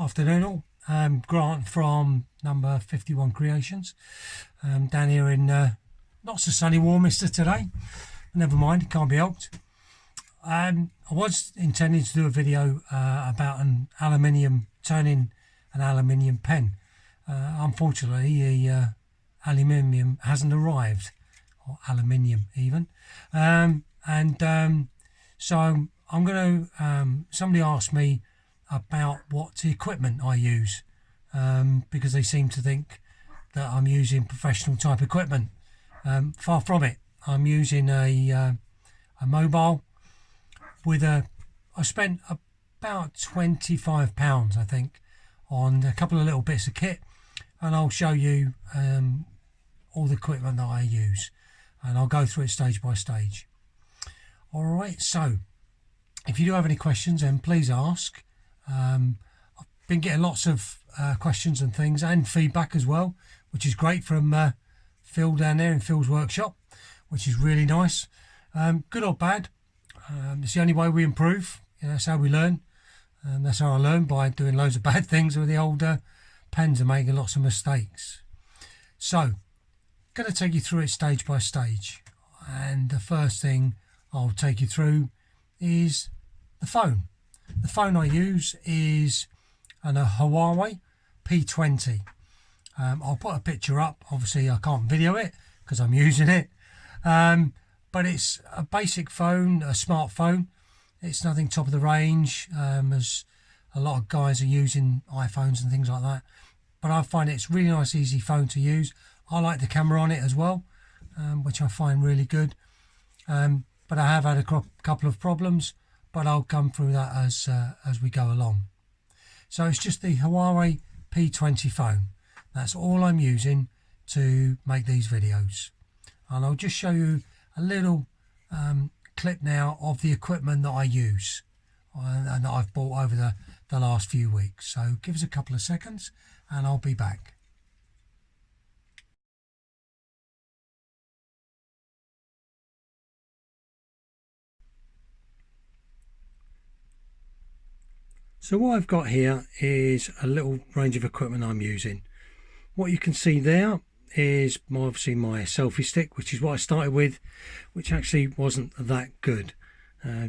Afternoon all. Grant from number 51 Creations, down here in not so sunny Warminster today. Never mind, it can't be helped. I was intending to do a video about turning an aluminium pen. Unfortunately the aluminium hasn't arrived, or aluminium even, so I'm going to somebody asked me about what equipment I use, because they seem to think that I'm using professional type equipment. Far from it. I'm using a mobile with I spent about £25 I think on a couple of little bits of kit, and I'll show you all the equipment that I use, and I'll go through it stage by stage. Alright, so if you do have any questions, then please ask. I've been getting lots of questions and things, and feedback as well, which is great, from Phil down there in Phil's workshop, which is really nice. Good or bad, it's the only way we improve. That's how we learn, and that's how I learn, by doing loads of bad things with the older pens and making lots of mistakes. So I'm going to take you through it stage by stage, and the first thing I'll take you through is the phone. The phone I use is a Huawei P20. I'll put a picture up. Obviously I can't video it because I'm using it, but it's a basic phone, a smartphone. It's nothing top of the range, as a lot of guys are using iPhones and things like that, but I find it's really nice, easy phone to use. I like the camera on it as well, which I find really good, but I have had a couple of problems, but I'll come through that as we go along. So it's just the Huawei P20 phone. That's all I'm using to make these videos, and I'll just show you a little clip now of the equipment that I use and that I've bought over the last few weeks. So give us a couple of seconds and I'll be back. So what I've got here is a little range of equipment I'm using. What you can see there is obviously my selfie stick, which is what I started with, which actually wasn't that good.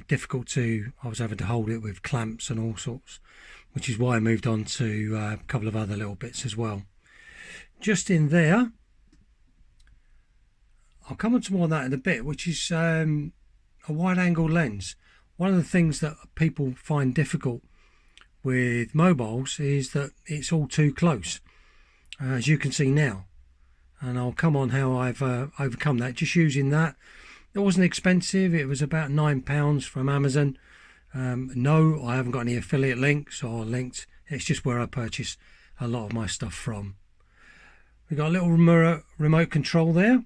Difficult I was having to hold it with clamps and all sorts, which is why I moved on to a couple of other little bits as well. Just in there, I'll come on to more of that in a bit, which is a wide angle lens. One of the things that people find difficult with mobiles is that it's all too close, as you can see now, and I'll come on how I've overcome that just using that. It wasn't expensive, it was about £9 from Amazon. No, I haven't got any affiliate links or linked, it's just where I purchase a lot of my stuff from. We've got a little remote control there,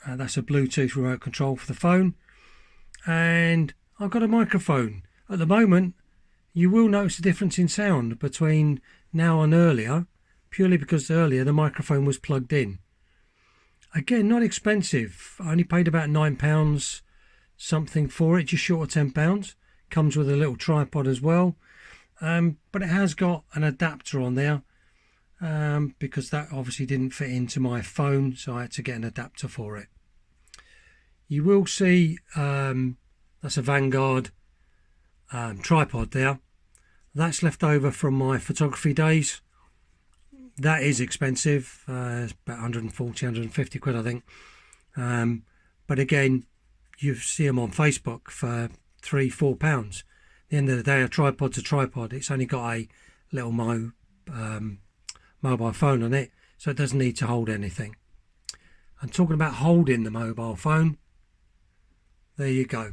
that's a Bluetooth remote control for the phone, and I've got a microphone. At the moment you will notice a difference in sound between now and earlier, purely because earlier the microphone was plugged in. Again, not expensive. I only paid about £9 something for it, just short of £10. Comes with a little tripod as well, but it has got an adapter on there, because that obviously didn't fit into my phone, so I had to get an adapter for it. You will see that's a Vanguard tripod there. That's left over from my photography days. That is expensive, it's about 140, 150 quid I think, but again, you see them on Facebook for £3-4. At the end of the day, a tripod's a tripod. It's only got a little mobile phone on it, so it doesn't need to hold anything. And talking about holding the mobile phone, there you go.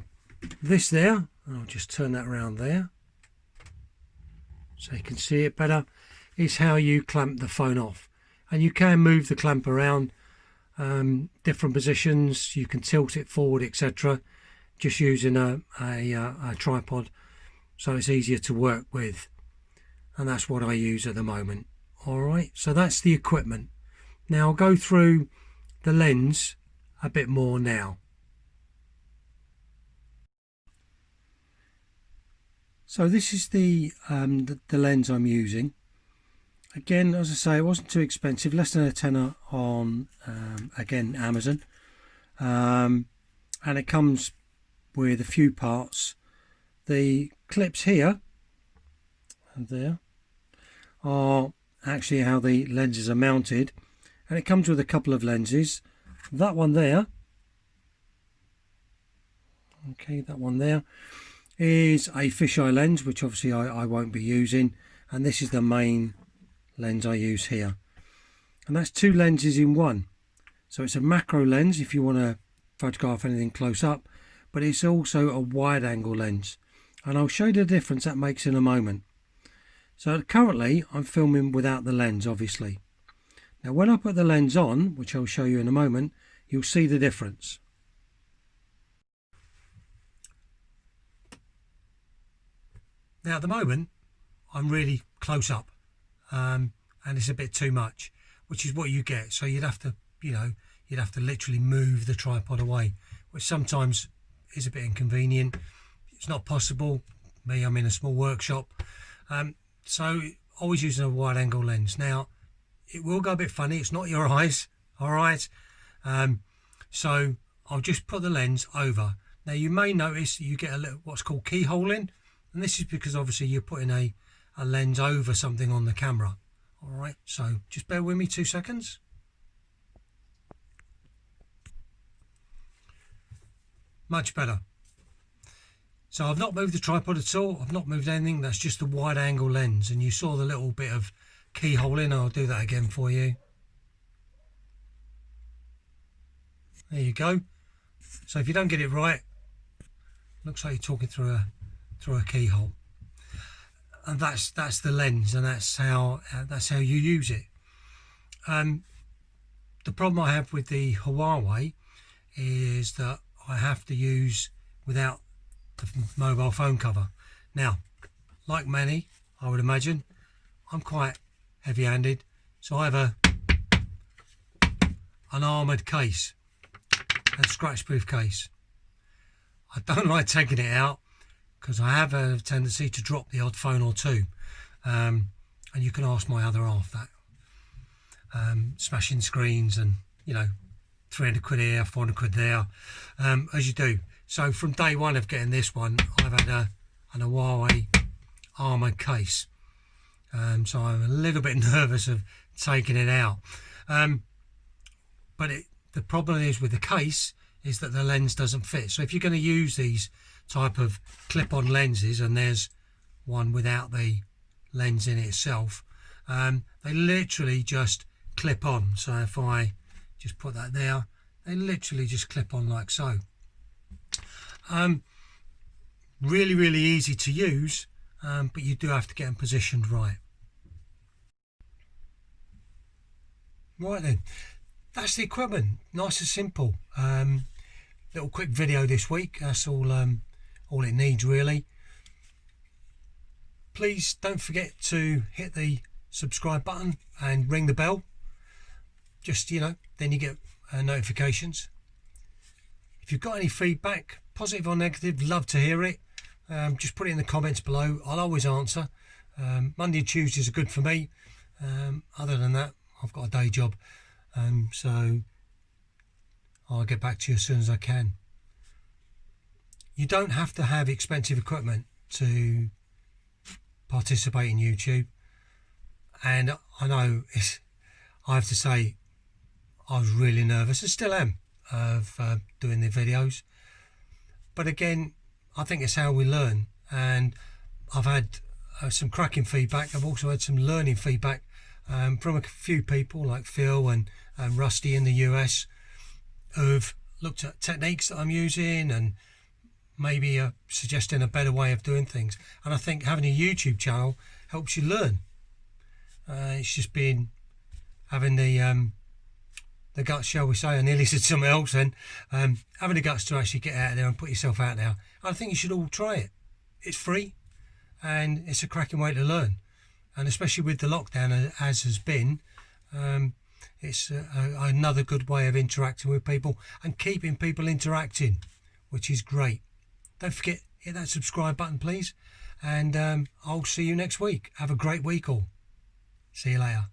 This there, I'll just turn that around there so you can see it better, is how you clamp the phone off. And you can move the clamp around different positions, you can tilt it forward, etc., just using a tripod, so it's easier to work with, and that's what I use at the moment. Alright, so that's the equipment. Now I'll go through the lens a bit more now. So this is the lens I'm using. Again, as I say, it wasn't too expensive, less than a tenner on again Amazon, and it comes with a few parts. The clips here and there are actually how the lenses are mounted, and it comes with a couple of lenses. That one there, okay, that one there is a fisheye lens, which obviously I won't be using, and this is the main lens I use here, and that's two lenses in one. So it's a macro lens if you want to photograph anything close up, but it's also a wide angle lens, and I'll show you the difference that makes in a moment. So currently I'm filming without the lens, obviously. Now when I put the lens on, which I'll show you in a moment, you'll see the difference. Now at the moment I'm really close up, and it's a bit too much, which is what you get. So you'd have to, you'd have to literally move the tripod away, which sometimes is a bit inconvenient. It's not possible. Me, I'm in a small workshop, so always using a wide angle lens. Now it will go a bit funny, it's not your eyes, all right? So I'll just put the lens over. Now you may notice you get a little what's called keyholing, and this is because obviously you're putting a lens over something on the camera. All right, so just bear with me 2 seconds. Much better. So I've not moved the tripod at all, I've not moved anything, that's just the wide angle lens, and you saw the little bit of keyholing. I'll do that again for you. There you go. So if you don't get it right, looks like you're talking through a keyhole. And that's the lens, and that's how you use it. The problem I have with the Huawei is that I have to use without the mobile phone cover. Now, like many, I would imagine, I'm quite heavy-handed, so I have an armoured case, a scratch-proof case. I don't like taking it out because I have a tendency to drop the odd phone or two, and you can ask my other half that. Smashing screens and 300 quid here, 400 quid there, as you do. So from day one of getting this one, I've had a Huawei armoured case, so I'm a little bit nervous of taking it out. But the problem is with the case is that the lens doesn't fit. So if you're going to use these type of clip-on lenses, and there's one without the lens in itself, they literally just clip on. So if I just put that there, they literally just clip on like so. Really, really easy to use, but you do have to get them positioned right. Right then, that's the equipment. Nice and simple. Little quick video this week. That's all it needs really. Please don't forget to hit the subscribe button and ring the bell. Just then you get notifications. If you've got any feedback, positive or negative, love to hear it. Just put it in the comments below. I'll always answer. Monday and Tuesdays are good for me. Other than that, I've got a day job, so I'll get back to you as soon as I can. You don't have to have expensive equipment to participate in YouTube, and I know I have to say I was really nervous, and still am, of doing the videos. But again, I think it's how we learn, and I've had some cracking feedback. I've also had some learning feedback from a few people like Phil and Rusty in the US, who've looked at techniques that I'm using and maybe suggesting a better way of doing things. And I think having a YouTube channel helps you learn. It's just been having the guts, shall we say. I nearly said something else then. Having the guts to actually get out there and put yourself out there. I think you should all try it. It's free and it's a cracking way to learn. And especially with the lockdown as has been, it's another good way of interacting with people and keeping people interacting, which is great. Don't forget, hit that subscribe button please, and I'll see you next week. Have a great week all. See you later.